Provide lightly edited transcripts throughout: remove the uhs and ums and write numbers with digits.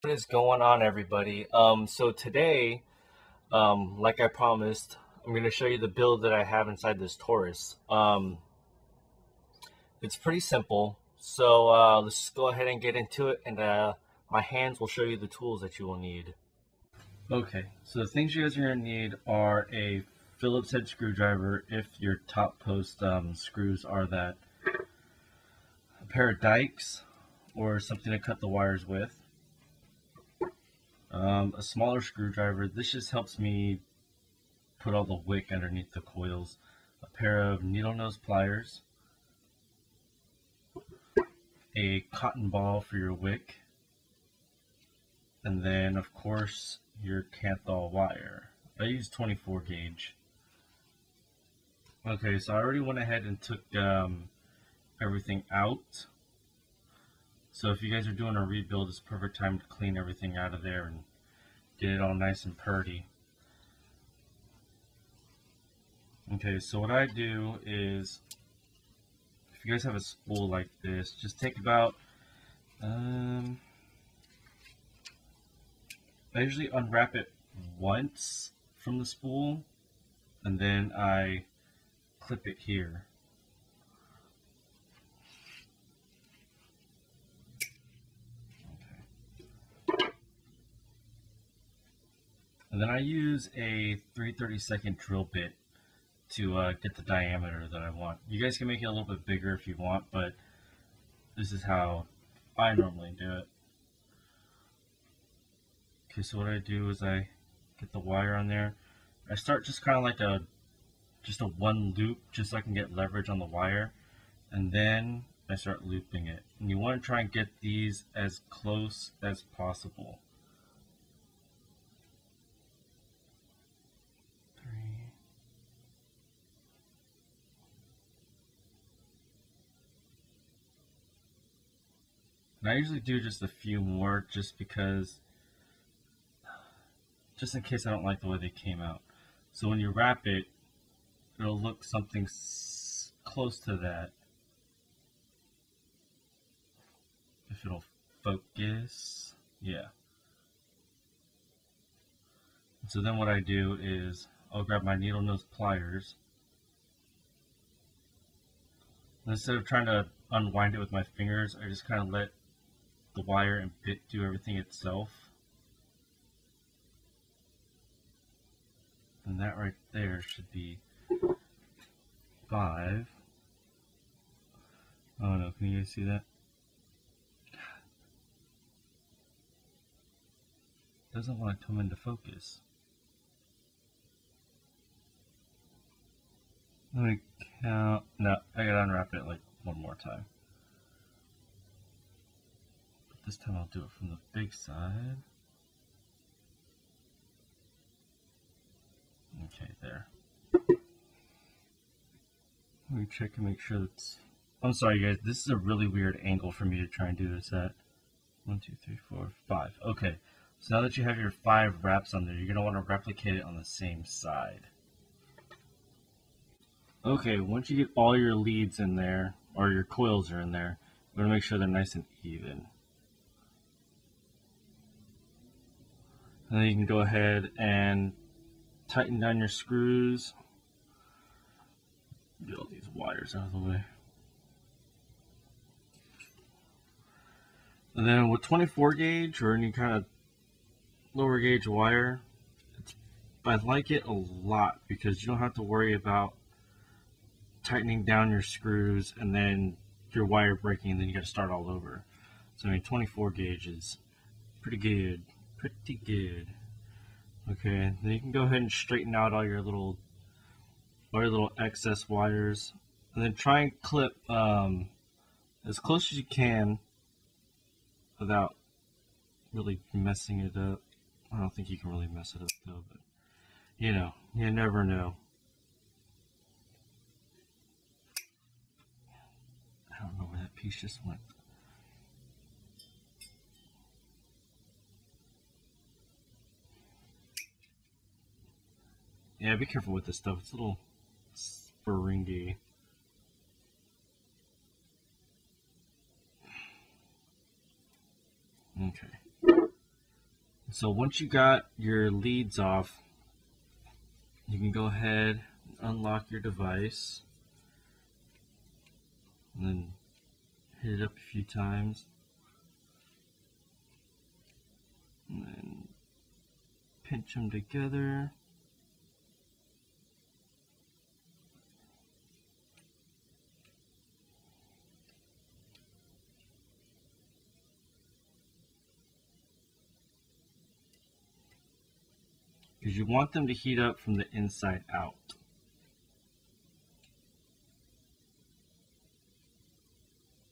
What is going on, everybody? So today, like I promised, I'm going to show you the build that I have inside this Taurus. It's pretty simple. So let's just go ahead and get into it, and my hands will show you the tools that you will need. Okay, so the things you guys are going to need are a Phillips head screwdriver if your top post screws are that, a pair of dikes, or something to cut the wires with. A smaller screwdriver. This just helps me put all the wick underneath the coils. A pair of needle nose pliers. A cotton ball for your wick. And then, of course, your Kanthal wire. I use 24 gauge. Okay, so I already went ahead and took everything out. So if you guys are doing a rebuild, it's a perfect time to clean everything out of there and get it all nice and purty. Okay, so what I do is, if you guys have a spool like this, just take about, I usually unwrap it once from the spool, and then I clip it here. And then I use a 3/32 drill bit to get the diameter that I want. You guys can make it a little bit bigger if you want, but this is how I normally do it. Okay, so what I do is I get the wire on there. I start just kind of like just a one loop, just so I can get leverage on the wire, and then I start looping it. And you want to try and get these as close as possible. And I usually do just a few more just because, just in case I don't like the way they came out. So when you wrap it, it'll look something close to that. If it'll focus, yeah. So then what I do is I'll grab my needle nose pliers. And instead of trying to unwind it with my fingers, I just kind of let the wire and bit do everything itself. And that right there should be 5. Oh no, can you guys see that? It doesn't want to come into focus. Let me count. No, I gotta unwrap it like one more time. But this time I'll do it from the big side. Okay, there. Let me check and make sure that's... I'm sorry, guys. This is a really weird angle for me to try and do this at. 1, 2, 3, 4, 5. Okay. So now that you have your 5 wraps on there, you're going to want to replicate it on the same side. Okay, once you get all your leads in there, or your coils are in there, you want to make sure they're nice and even. And then you can go ahead and tighten down your screws. Get all these wires out of the way. And then with 24 gauge or any kind of lower gauge wire, I like it a lot because you don't have to worry about tightening down your screws and then your wire breaking and then you got to start all over. So I mean 24 gauge is pretty good. Pretty good. Okay, then you can go ahead and straighten out all your little excess wires, and then try and clip as close as you can without really messing it up. I don't think you can really mess it up though, but you know, you never know. I don't know where that piece just went. Yeah, be careful with this stuff. It's a little springy. Okay. So once you got your leads off, you can go ahead and unlock your device and then hit it up a few times and then pinch them together. Because you want them to heat up from the inside out.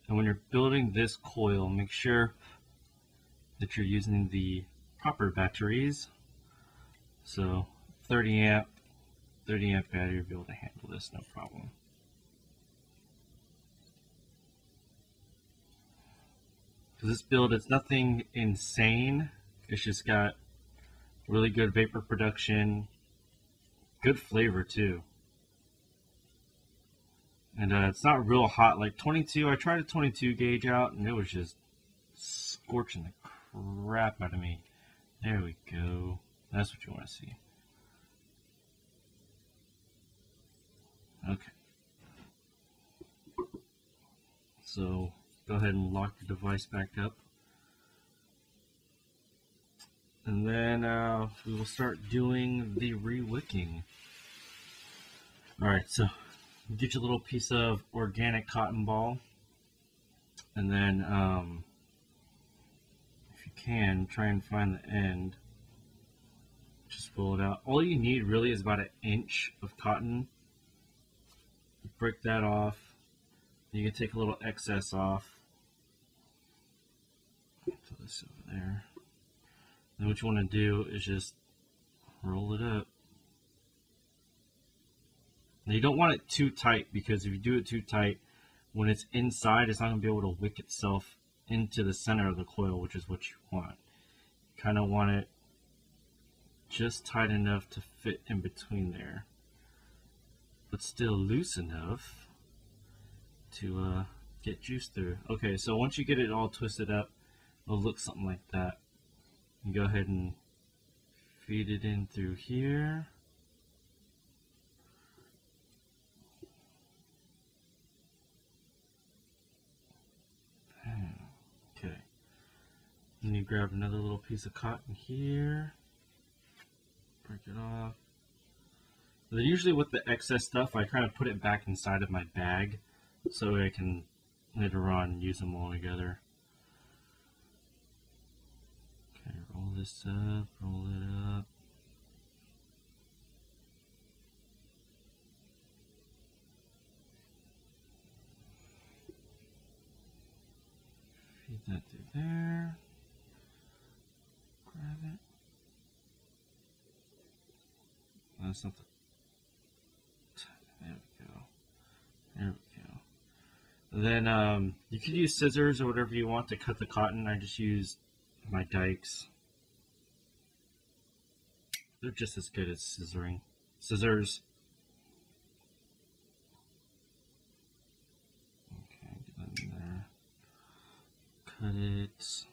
And when you're building this coil, make sure that you're using the proper batteries. So 30 amp battery will be able to handle this, no problem. For this build, it's nothing insane. It's just got really good vapor production, good flavor too. And it's not real hot like 22. I tried a 22 gauge out and it was just scorching the crap out of me. There we go. That's what you want to see. Okay. So go ahead and lock your device back up. And then we will start doing the re-wicking. Alright, so get your little piece of organic cotton ball. And then, if you can, try and find the end. Just pull it out. All you need really is about 1 inch of cotton. You break that off. You can take a little excess off. Put this over there. Then what you want to do is just roll it up. Now you don't want it too tight, because if you do it too tight, when it's inside, it's not going to be able to wick itself into the center of the coil, which is what you want. You kind of want it just tight enough to fit in between there, but still loose enough to get juice through. Okay, so once you get it all twisted up, it'll look something like that. You go ahead and feed it in through here. Okay. Then you grab another little piece of cotton here. Break it off. Then usually with the excess stuff, I kind of put it back inside of my bag so I can later on use them all together. Okay, roll this up, roll it up. Feed that through there. Grab it. That's not the... There we go. There we go. And then you could use scissors or whatever you want to cut the cotton. I just used my dikes. They're just as good as scissoring. Scissors. Okay, get that in there. Cut it.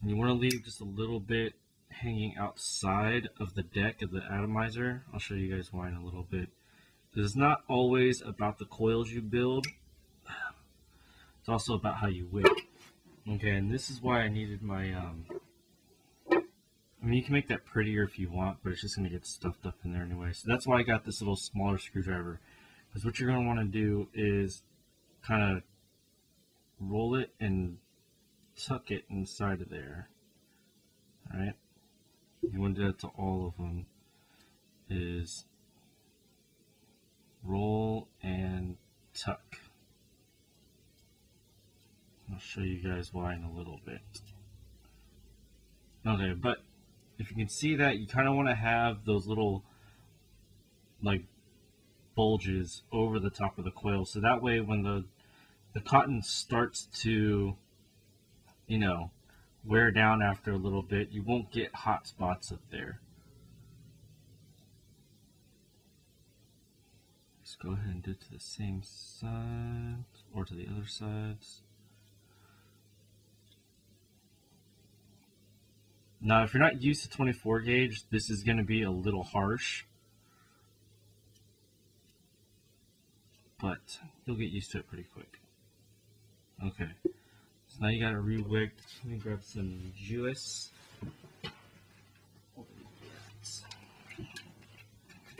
And you want to leave just a little bit hanging outside of the deck of the atomizer. I'll show you guys why in a little bit. It's not always about the coils you build. It's also about how you wick. Okay, and this is why I needed my, I mean, you can make that prettier if you want, but it's just going to get stuffed up in there anyway. So that's why I got this little smaller screwdriver. Because what you're going to want to do is kind of roll it and tuck it inside of there. Alright? You want to do that to all of them. Is roll and tuck. I'll show you guys why in a little bit. Okay, but if you can see that, you kind of want to have those little like bulges over the top of the coil, so that way when the cotton starts to, you know, wear down after a little bit, you won't get hot spots up there. Just go ahead and do it to the same side or to the other sides. Now, if you're not used to 24 gauge, this is going to be a little harsh, but you'll get used to it pretty quick. Okay, so now you got it re-wigged. Let me grab some juice.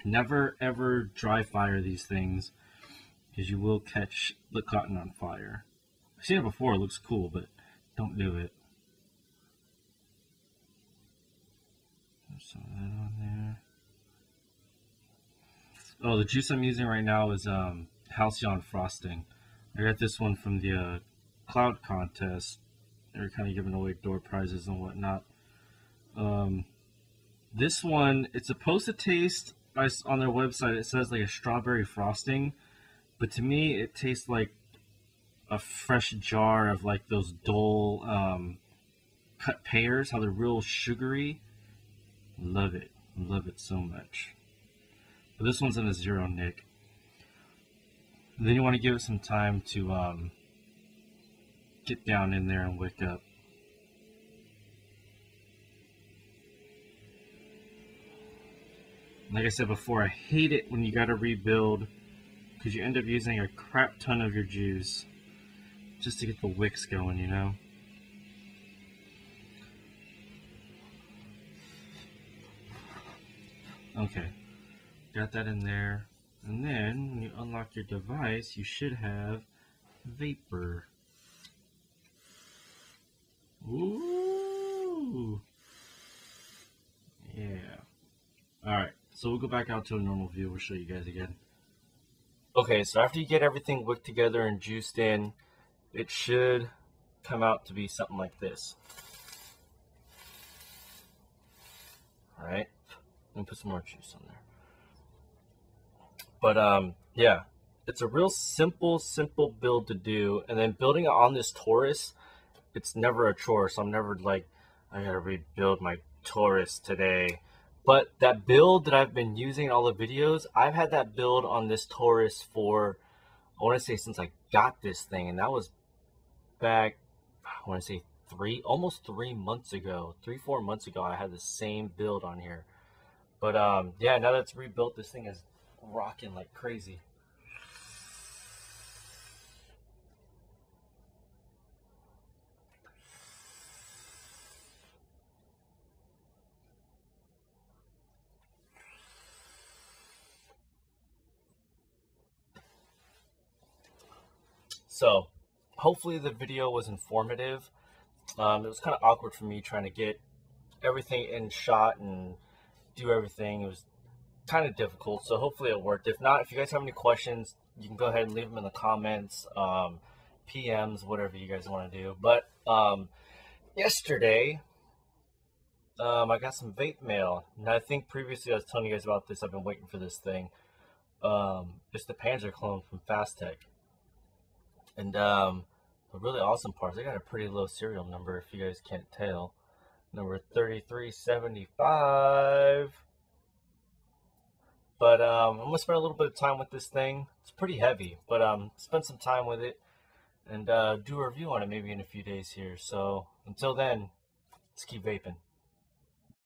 Never ever dry fire these things, because you will catch the cotton on fire. I've seen it before, it looks cool, but don't do it. There's some of that on there. Oh, the juice I'm using right now is Halcyon Frosting. I got this one from the cloud contest. They're kind of giving away door prizes and whatnot. This one, it's supposed to taste, on their website, it says like a strawberry frosting, but to me, it tastes like a fresh jar of like those Dole cut pears, how they're real sugary. Love it so much. But this one's in a 0 nick. And then you want to give it some time to get down in there and wick up. Like I said before, I hate it when you got to rebuild, because you end up using a crap ton of your juice just to get the wicks going, you know? Okay, got that in there. And then when you unlock your device, you should have vapor. Ooh. Yeah. Alright, so we'll go back out to a normal view. We'll show you guys again. Okay, so after you get everything wicked together and juiced in, it should come out to be something like this. Alright, let me put some more juice on there. But yeah, it's a real simple build to do. And then building it on this Taurus, it's never a chore. So I'm never like, I gotta rebuild my Taurus today. But that build that I've been using in all the videos, I've had that build on this Taurus for, I want to say, since I got this thing. And that was back, I want to say almost 3 months ago, 3-4 months ago, I had the same build on here. But yeah, now that it's rebuilt, this thing is rocking like crazy. So hopefully the video was informative. It was kind of awkward for me trying to get everything in shot and do everything. It was kind of difficult, so hopefully it worked. If not, if you guys have any questions, you can go ahead and leave them in the comments, PMs, whatever you guys want to do. But yesterday I got some vape mail, and I think previously I was telling you guys about this. I've been waiting for this thing. It's the Panzer clone from Fast Tech. And the really awesome part is I got a pretty low serial number, if you guys can't tell. Number 3375. But I'm going to spend a little bit of time with this thing. It's pretty heavy, but spend some time with it and do a review on it maybe in a few days here. So until then, let's keep vaping.